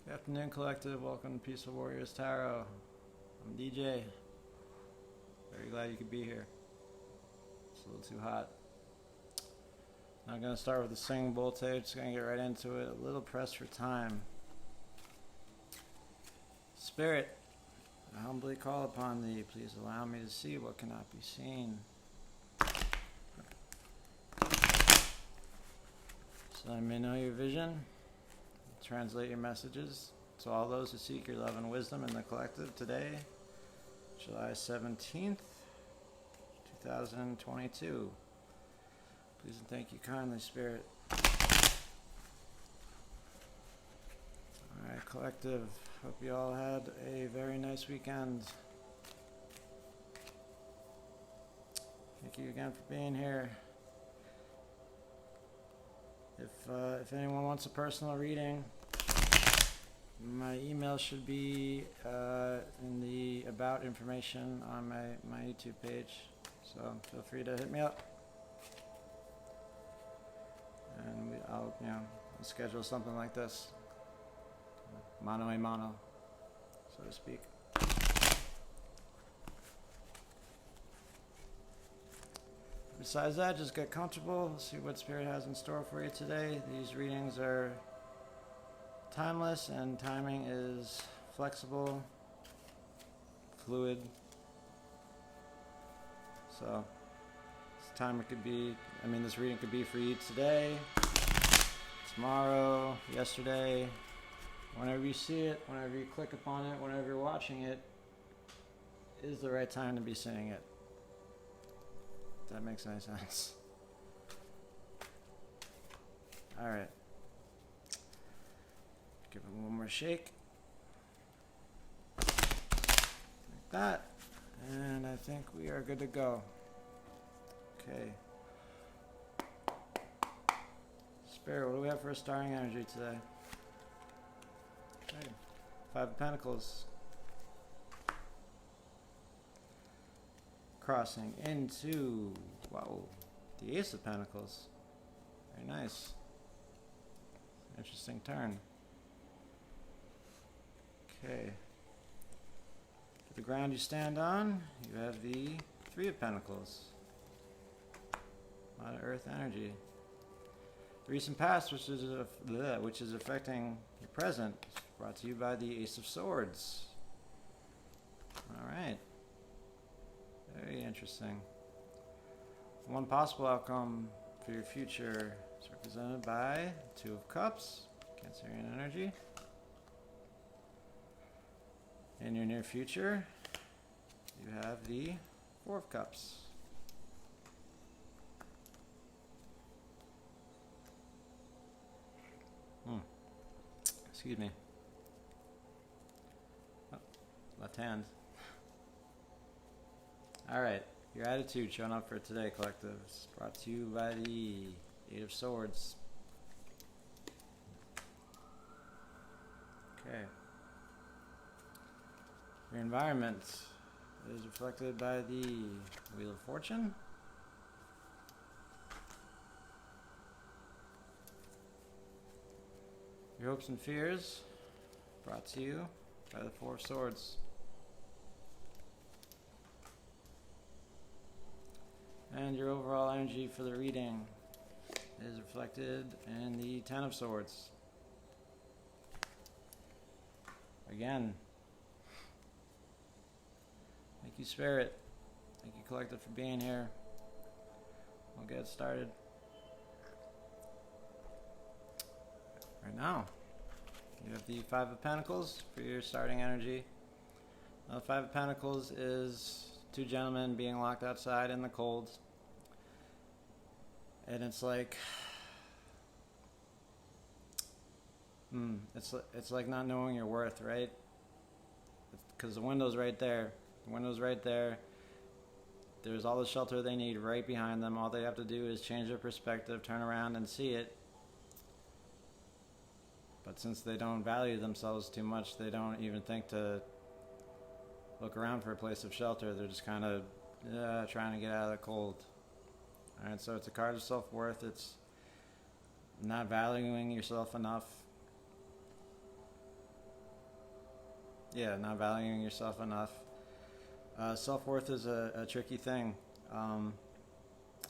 Good afternoon, Collective. Welcome to Peaceful Warriors Tarot. I'm DJ. Very glad you could be here. It's a little too hot. I'm going to start with the singing voltage. Just going to get right into it. A little pressed for time. Spirit, I humbly call upon thee. Please allow me to see what cannot be seen. So I may know your vision. Translate your messages to all those who seek your love and wisdom in the collective today, July 17th, 2022. Please and thank you kindly, Spirit. Alright, collective. Hope you all had a very nice weekend. Thank you again for being here. If anyone wants a personal reading, my email should be in the about information on my YouTube page, so feel free to hit me up, and I'll schedule something like this, mano a mano, so to speak. Besides that, just get comfortable, see what Spirit has in store for you today. These readings are timeless, and timing is flexible, fluid. So, this reading could be for you today, tomorrow, yesterday, whenever you see it, whenever you click upon it, whenever you're watching it, is the right time to be seeing it. If that makes any sense. Alright. Give it one more shake. Like that. And I think we are good to go. Okay. Spirit, what do we have for a starting energy today? Okay. 5 of Pentacles. Crossing into, wow, the Ace of Pentacles. Very nice. Interesting turn. Okay. For the ground you stand on, you have the 3 of Pentacles. A lot of earth energy. The recent past, which is affecting your present, is brought to you by the Ace of Swords. Alright. Very interesting. One possible outcome for your future is represented by 2 of Cups, Cancerian energy. In your near future, you have the 4 of Cups. Excuse me. Oh, left hand. Alright, your attitude showing up for today, collective, is brought to you by the 8 of Swords. Okay. Your environment is reflected by the Wheel of Fortune. Your hopes and fears brought to you by the 4 of Swords. And your overall energy for the reading is reflected in the 10 of Swords. Again. Thank you, Spirit. Thank you, Collective, for being here. We'll get started. Right now, you have the 5 of Pentacles for your starting energy. Now, the 5 of Pentacles is 2 gentlemen being locked outside in the cold. And it's like, it's like not knowing your worth, right? Because the window's right there. The window's right there. There's all the shelter they need right behind them. All they have to do is change their perspective, turn around and see it. But since they don't value themselves too much, they don't even think to look around for a place of shelter. They're just kind of trying to get out of the cold. Alright, so it's a card of self-worth. It's not valuing yourself enough. Yeah, not valuing yourself enough. Self-worth is a tricky thing. I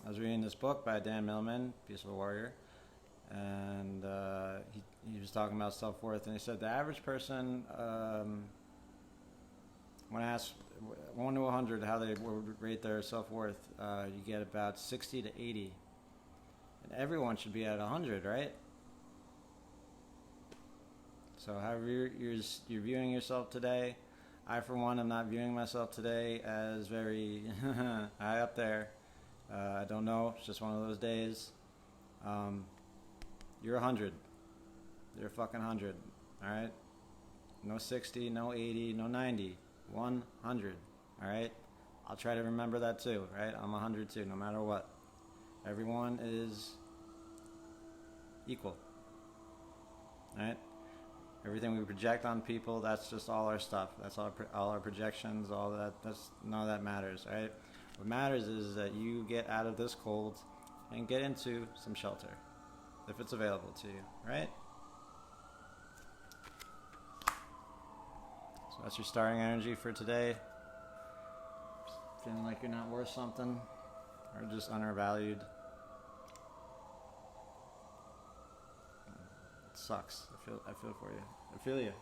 was reading this book by Dan Millman, Peaceful Warrior, and he was talking about self-worth, and he said the average person, when asked 1 to 100 how they would rate their self-worth, you get about 60 to 80. And everyone should be at 100, right? So however you're viewing yourself today, I for one am not viewing myself today as very high up there. I don't know, it's just one of those days. You're 100. You're a fucking 100, alright? No 60, no 80, no 90. 100, alright? I'll try to remember that too, right? I'm 100 too, no matter what. Everyone is equal, alright? Everything we project on people, that's just all our stuff. That's all our projections, all that. That's none of that matters, right? What matters is that you get out of this cold and get into some shelter, if it's available to you, right? So that's your starting energy for today. Feeling like you're not worth something, or just undervalued. Sucks. I feel for you. I feel you.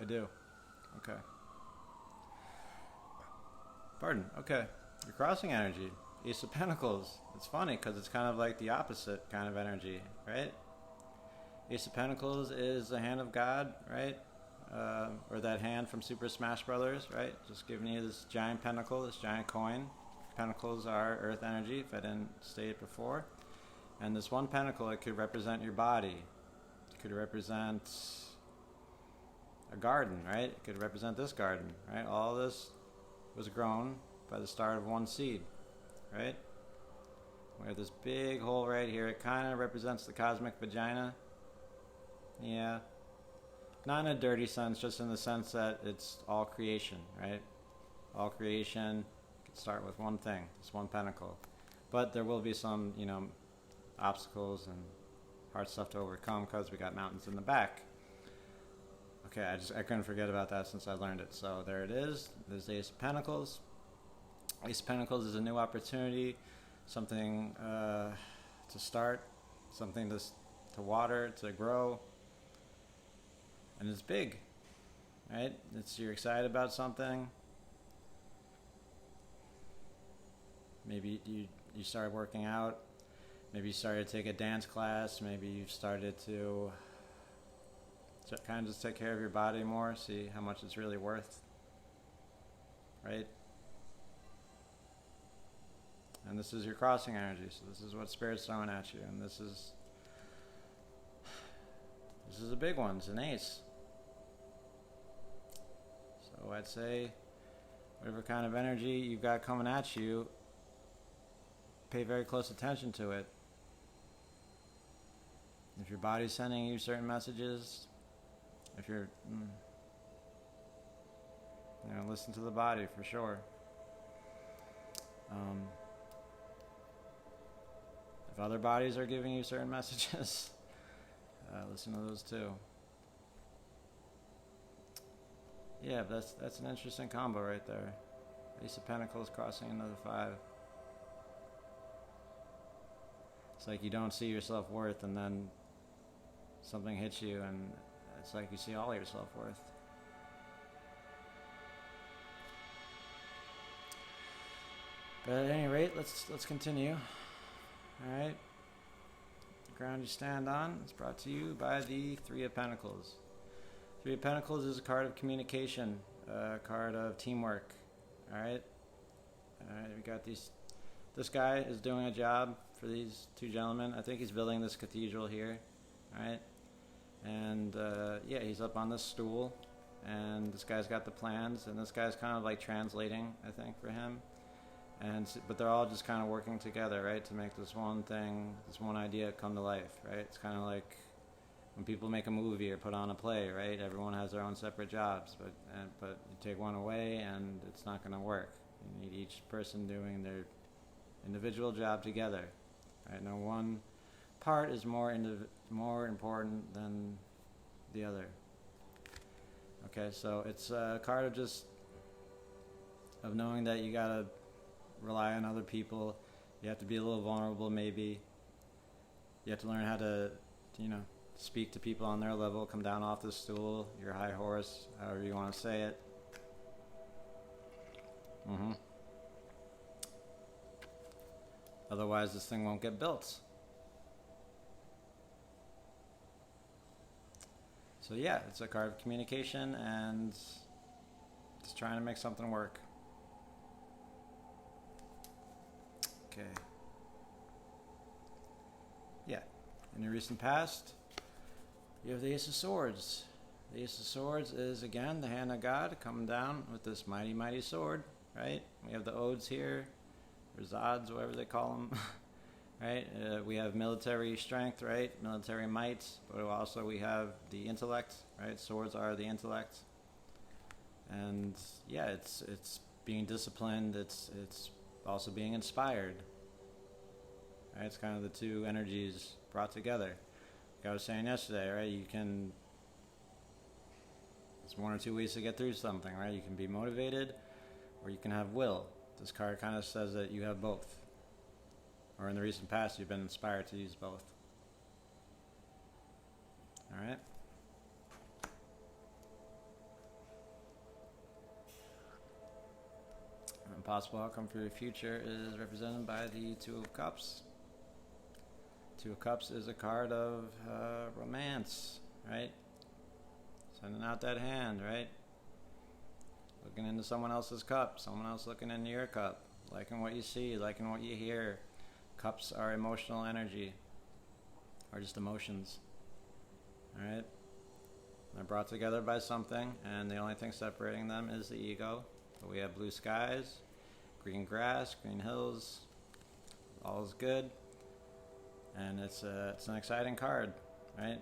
I do. Okay. Pardon. Okay. Your crossing energy. Ace of Pentacles. It's funny because it's kind of like the opposite kind of energy, right? Ace of Pentacles is the hand of God, right? Or that hand from Super Smash Brothers, right? Just giving you this giant pentacle, this giant coin. Pentacles are earth energy, if I didn't state it before. And this one pentacle, it could represent your body. It could represent a garden, right? It could represent this garden, right? All this was grown by the start of one seed, right? We have this big hole right here. It kind of represents the cosmic vagina. Yeah. Not in a dirty sense, just in the sense that it's all creation, right? All creation could start with one thing, this one pentacle. But there will be some, obstacles and hard stuff to overcome because we got mountains in the back. Okay, I couldn't forget about that since I learned it. So there it is. There's the Ace of Pentacles. Ace of Pentacles is a new opportunity, something to start, something to water, to grow. And it's big, right? You're excited about something. Maybe you started working out. Maybe you started to take a dance class. Maybe you've started to kind of just take care of your body more, see how much it's really worth, right? And this is your crossing energy, so this is what Spirit's throwing at you, and this is a big one. It's an ace. So I'd say whatever kind of energy you've got coming at you, pay very close attention to it. If your body's sending you certain messages, if you're, listen to the body for sure. If other bodies are giving you certain messages, listen to those too. Yeah, that's an interesting combo right there. Ace of Pentacles crossing another 5. It's like you don't see your self-worth, and then something hits you, and it's like you see all your self-worth. But at any rate, let's continue. All right. The ground you stand on is brought to you by the Three of Pentacles. Three of Pentacles is a card of communication, a card of teamwork. All right. We got these. This guy is doing a job for these two gentlemen. I think he's building this cathedral here. All right. And he's up on this stool, and this guy's got the plans, and this guy's kind of like translating, I think, for him. But they're all just kind of working together, right, to make this one thing, this one idea come to life, right? It's kind of like when people make a movie or put on a play, right? Everyone has their own separate jobs, but you take one away and it's not going to work. You need each person doing their individual job together, right? No one part is more important than the other. Okay, so it's a card of just of knowing that you gotta rely on other people. You have to be a little vulnerable, maybe. You have to learn how to, speak to people on their level, come down off the stool, your high horse, however you want to say it. Otherwise, this thing won't get built. So yeah, it's a card of communication and just trying to make something work. Okay. Yeah. In the recent past, you have the Ace of Swords. The Ace of Swords is, again, the hand of God coming down with this mighty, mighty sword, right? We have the Odes here, or Zods, whatever they call them, right? We have military strength, right? Military might, but also we have the intellect, right? Swords are the intellect. And yeah, it's being disciplined, it's also being inspired, right? It's kind of the two energies brought together. Like I was saying yesterday, right? There's one or two ways to get through something, right? You can be motivated or you can have will. This card kind of says that you have both. Or in the recent past, you've been inspired to use both. All right? An possible outcome for your future is represented by the Two of Cups. Two of Cups is a card of romance, right? Sending out that hand, right? Looking into someone else's cup, someone else looking into your cup, liking what you see, liking what you hear. Cups are emotional energy, or just emotions, all right? They're brought together by something, and the only thing separating them is the ego. But we have blue skies, green grass, green hills, all is good, and it's an exciting card, right?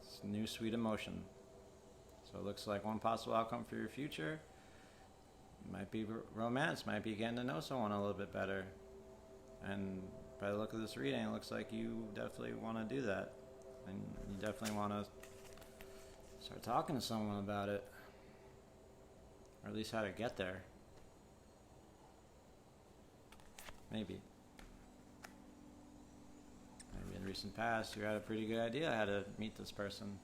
It's new sweet emotion. So it looks like one possible outcome for your future might be romance, might be getting to know someone a little bit better. And by the look of this reading, it looks like you definitely want to do that. And you definitely want to start talking to someone about it. Or at least how to get there. Maybe. Maybe in recent past, you had a pretty good idea how to meet this person.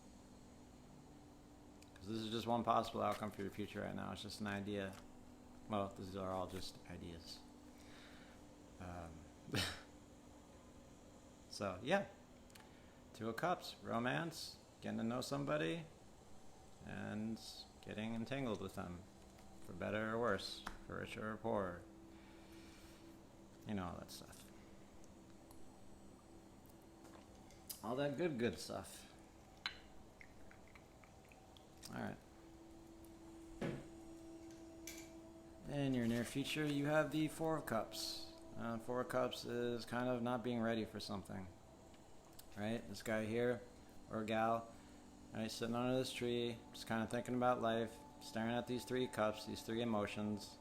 Because this is just one possible outcome for your future right now. It's just an idea. Well, these are all just ideas. So, yeah. Two of Cups, romance, getting to know somebody, and getting entangled with them. For better or worse, for richer or poorer. You know, all that stuff. All that good stuff. Alright. In your near future, you have the Four of Cups. Four of Cups is kind of not being ready for something. Right? This guy here, or gal, right, sitting under this tree, just kind of thinking about life, staring at these three cups, these three emotions.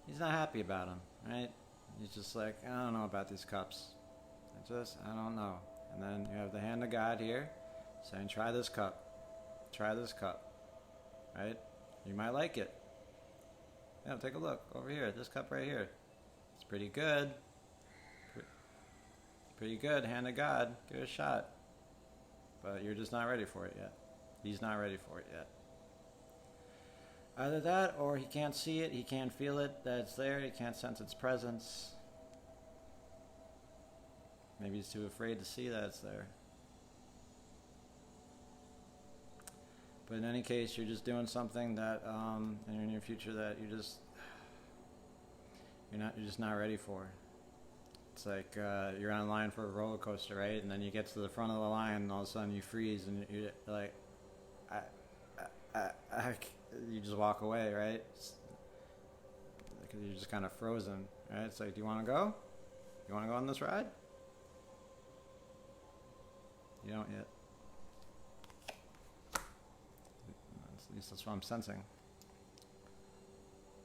He's not happy about them, right? He's just like, I don't know about these cups. I don't know. And then you have the hand of God here saying, try this cup. Try this cup. Right? You might like it. Yeah, take a look over here. This cup right here. It's pretty good. Pretty good. Hand of God. Give it a shot. But you're just not ready for it yet. He's not ready for it yet. Either that, or he can't see it, he can't feel it, that it's there, he can't sense its presence. Maybe he's too afraid to see that it's there. But in any case, you're just doing something that in your near future that you're just not ready for. It's like you're on a line for a roller coaster, right? And then you get to the front of the line, and all of a sudden you freeze, and you're like, you just walk away, right? Because you're just kind of frozen, right? It's like, do you want to go? You want to go on this ride? You don't yet. At least that's what I'm sensing.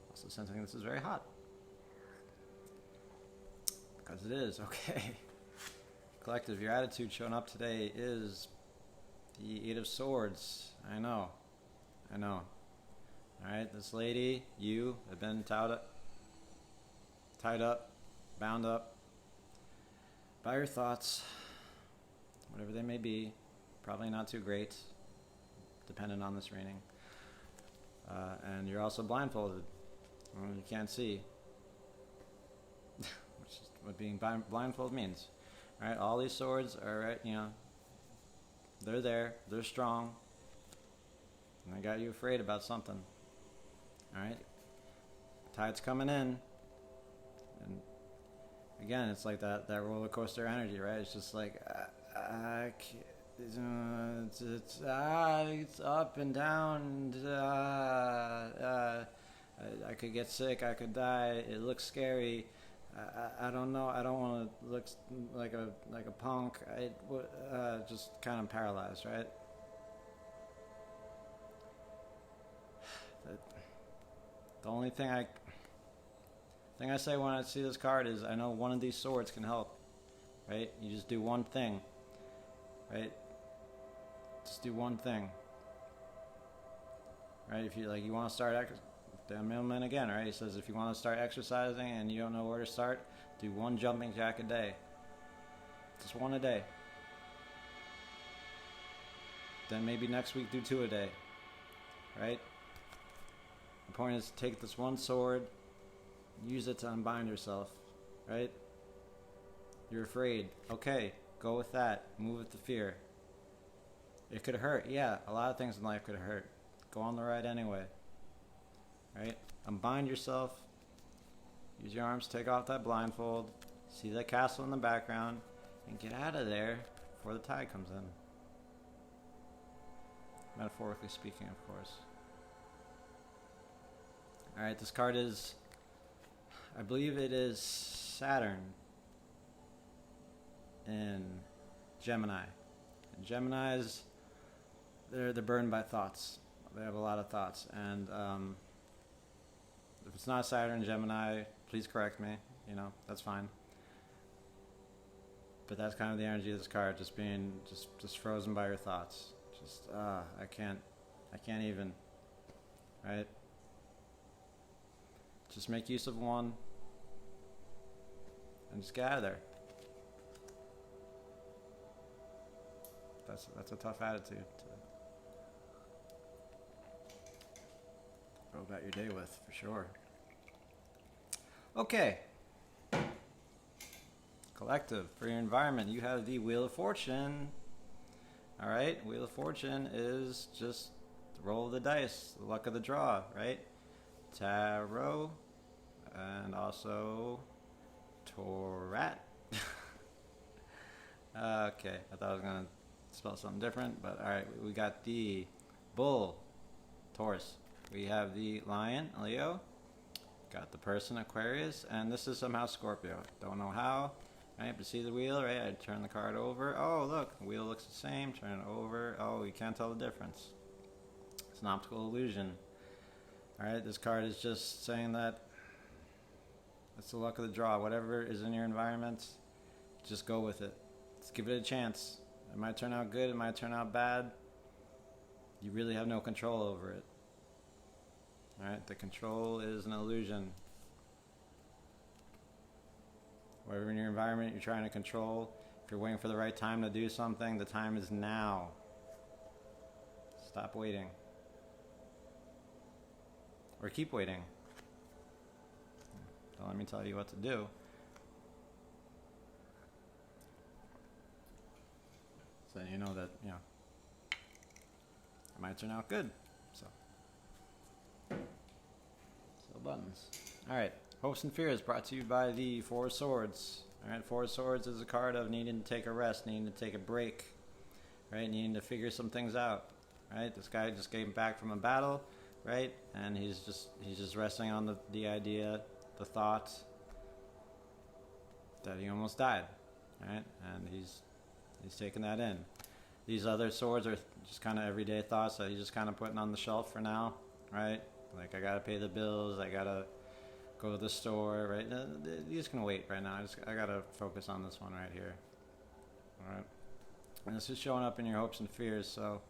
Also sensing this is very hot. Because it is, okay. Collective, your attitude showing up today is The Eight of Swords. I know. Alright, this lady, you have been tied up, bound up by your thoughts, whatever they may be. Probably not too great, depending on this reading. And you're also blindfolded. You can't see. Which is what being blindfolded means. Alright, all these swords are, right, you know, they're there, they're strong, and they got you afraid about something. Alright? Tide's coming in. And again, it's like that roller coaster energy, right? It's just like, it's up and down. I could get sick, I could die, it looks scary. I don't know. I don't want to look like a punk. Just kind of paralyzed, right? The only thing I say when I see this card is I know one of these swords can help, right? You just do one thing, right? Just do one thing, right? If you want to start the mailman again, right? He says if you want to start exercising and you don't know where to start, do one jumping jack a day. Just one a day. Then maybe next week do 2 a day, right? The point is to take this one sword, use it to unbind yourself, right? You're afraid. Okay, go with that. Move with the fear. It could hurt. Yeah, a lot of things in life could hurt. Go on the ride anyway. Right? Unbind yourself. Use your arms, take off that blindfold. See that castle in the background. And get out of there before the tide comes in. Metaphorically speaking, of course. Alright, this card is, I believe it is Saturn in Gemini. And Geminis, they're burdened by thoughts. They have a lot of thoughts. And if it's not Saturn, Gemini, please correct me. You know, that's fine. But that's kind of the energy of this card, just being just frozen by your thoughts. Just I can't even. Right? Just make use of one and just get out of there. That's a tough attitude to go about your day with, for sure. Okay. Collective. For your environment, you have the Wheel of Fortune. Alright, Wheel of Fortune is just the roll of the dice, the luck of the draw, right? Tarot, and also Torat. Okay, I thought I was going to spell something different, but alright, we got the Bull, Taurus. We have the Lion, Leo. Got the Person, Aquarius, and this is somehow Scorpio. Don't know how. Right, but see the wheel, right? I turn the card over. Oh, look, the wheel looks the same. Turn it over. Oh, you can't tell the difference. It's an optical illusion. Alright, this card is just saying that it's the luck of the draw. Whatever is in your environment, just go with it. Just give it a chance. It might turn out good, it might turn out bad. You really have no control over it. Alright, the control is an illusion. Whatever in your environment you're trying to control, if you're waiting for the right time to do something, the time is now. Stop waiting. Or keep waiting. Don't let me tell you what to do. So you know that, it might turn out good. So buttons. Alright. Hopes and Fears brought to you by the Four of Swords. Alright, Four of Swords is a card of needing to take a rest, needing to take a break. Right, needing to figure some things out. Right, this guy just came back from a battle, right? And he's just resting on the idea, the thought that he almost died. Right? And he's taking that in. These other swords are just kind of everyday thoughts that he's just kind of putting on the shelf for now, right? Like, I gotta pay the bills, I gotta go to the store, right? These can wait right now. I gotta focus on this one right here. Alright. And this is showing up in your hopes and fears, so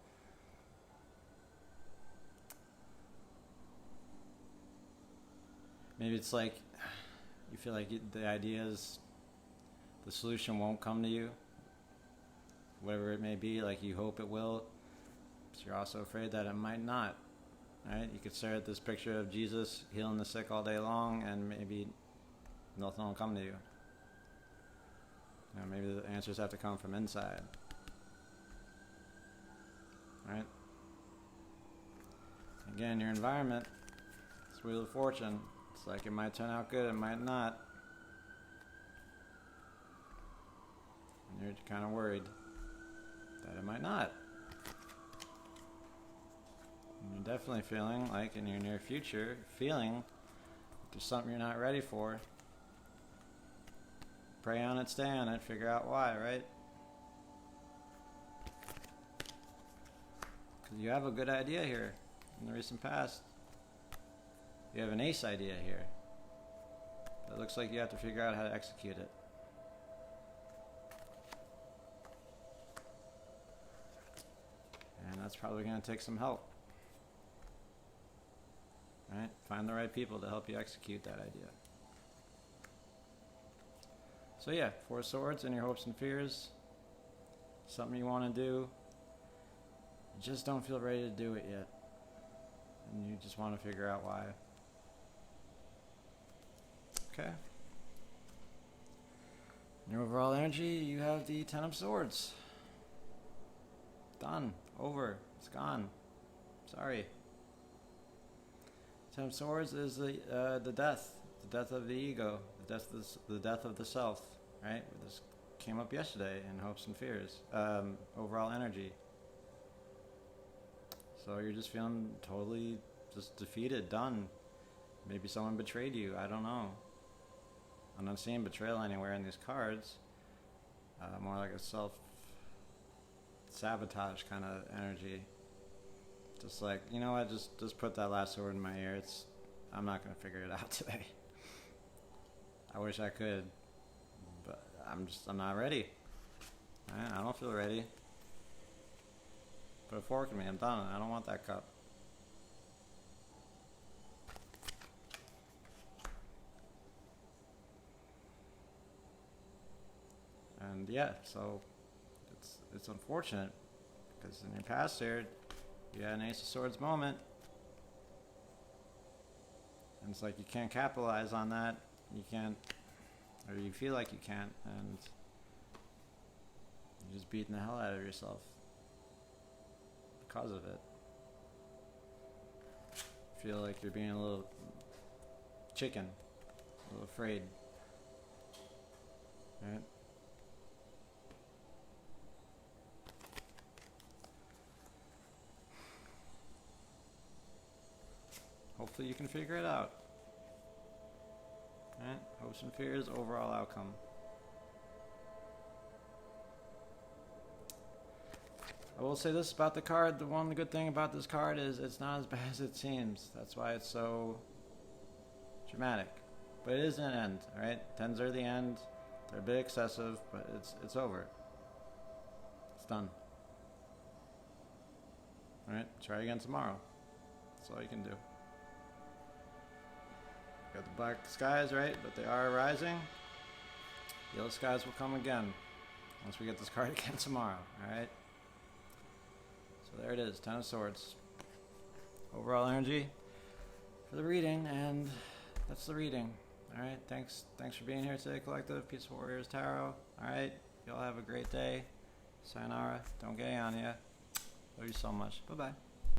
maybe it's like you feel like the ideas, the solution won't come to you, whatever it may be, like you hope it will, but you're also afraid that it might not, right? You could stare at this picture of Jesus healing the sick all day long and maybe nothing will come to you. Maybe the answers have to come from inside, right? Again, your environment, it's Wheel of Fortune. It's like it might turn out good, it might not. And you're kind of worried that it might not. And you're definitely feeling like in your near future, feeling there's something you're not ready for. Pray on it, stay on it, figure out why, right? Because you have a good idea here in the recent past. You have an ace idea here. But it looks like you have to figure out how to execute it. And that's probably going to take some help. Right? Find the right people to help you execute that idea. So yeah, 4 swords in your hopes and fears. Something you want to do. You just don't feel ready to do it yet. And you just want to figure out why. Okay. In your overall energy, you have the 10 of Swords. Done. Over. It's gone. Sorry. 10 of Swords is the death. The death of the ego. The death of the self. Right? This came up yesterday in hopes and fears. Overall energy. So you're just feeling totally just defeated, done. Maybe someone betrayed you. I don't know. I'm not seeing betrayal anywhere in these cards. More like a self-sabotage kind of energy. Just like, you know what, just put that last sword in my ear. I'm not going to figure it out today. I wish I could, but I'm not ready. Right? I don't feel ready. Put a fork in me, I'm done. I don't want that cup. And yeah, so it's unfortunate because in your past here, you had an Ace of Swords moment, and it's like you can't capitalize on that. You can't, or you feel like you can't, and you're just beating the hell out of yourself because of it. Feel like you're being a little chicken, a little afraid, right? Hopefully you can figure it out. Right? Hopes and fears, overall outcome. I will say this about the card. The one good thing about this card is it's not as bad as it seems. That's why it's so dramatic. But it is an end, right? Tens are the end. They're a bit excessive, but it's over. It's done. Alright, try again tomorrow. That's all you can do. Got the black skies, right? But they are rising. Yellow skies will come again once we get this card again tomorrow, alright? So there it is, 10 of Swords. Overall energy for the reading, and that's the reading. Alright, thanks for being here today, Collective. Peaceful Warriors Tarot. Alright, y'all have a great day. Sayonara. Don't get on ya. Love you so much. Bye-bye.